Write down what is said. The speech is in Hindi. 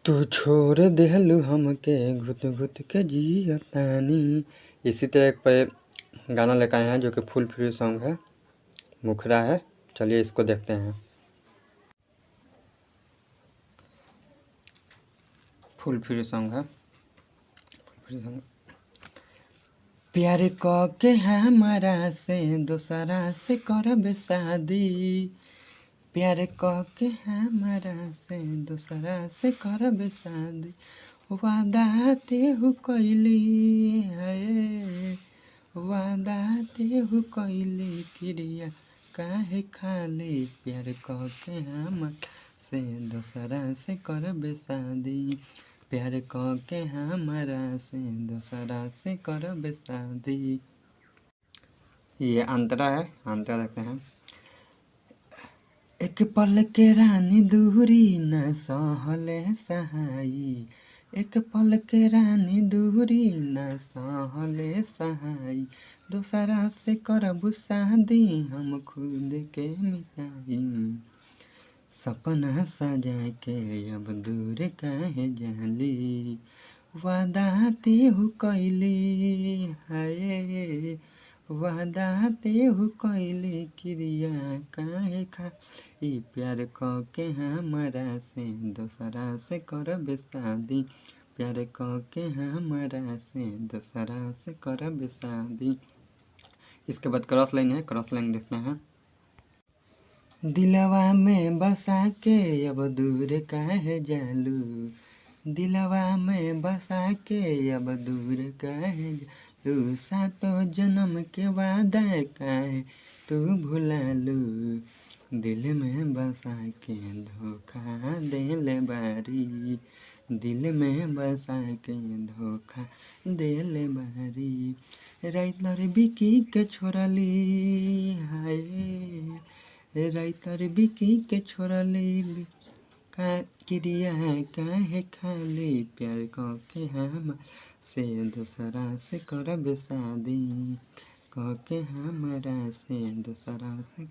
तू छोड़ देहलू हमके घुट घुट के जियतानी। इसी तरह एक पे गाना लेकर आए हैं जो कि फुल फ्री सॉन्ग है, मुखरा है। चलिए इसको देखते हैं। फुल फ्री सॉन्ग है। प्यार क के हमारा से दूसरा से करब शादी। प्यार क के हमारा से दूसरा से करब शादी। वादा तेहू कैली है, वादा तेहू कैली क्रिया काहे खाली। प्यार क के हम से दूसरा से करब शादी। प्यार क के हमारा से दूसरा से करब शादी। ये अंतरा है, अंतरा देखते हैं। एक पल के रानी दूरी न सहले सहाई। एक पल के रानी दूरी न सहले सहाई। दूसरा से करब शादी हम खुद के मिटाई। सपना सजा के अब दूर काहे जाली। वादा तेहू कैली है, वादा तेहू कैली क्रिया काहे खाली। प्यार क के हमारा से दूसरा से करब शादी। प्यार क के हमारा से दूसरा से करब शादी। इसके बाद क्रॉस लाइन है, क्रॉस लाइन देखते हैं। दिलवा में बसा के अब दूर काहे जालू। दिलवा में बसा के अब दूर काहे जालू। सातों जन्म के वादा काहे तू भुलालू। दिल में बसा के धोखा देले बारी। दिल में बसा के धोखा देले बारी। राइतर बिकी के छोड़ली हाय, राइतर बिकी के छोड़ली का क्रिया काहे खाली। प्यार क के हम से दूसरा से करब शादी। क के हमारा से दूसरा से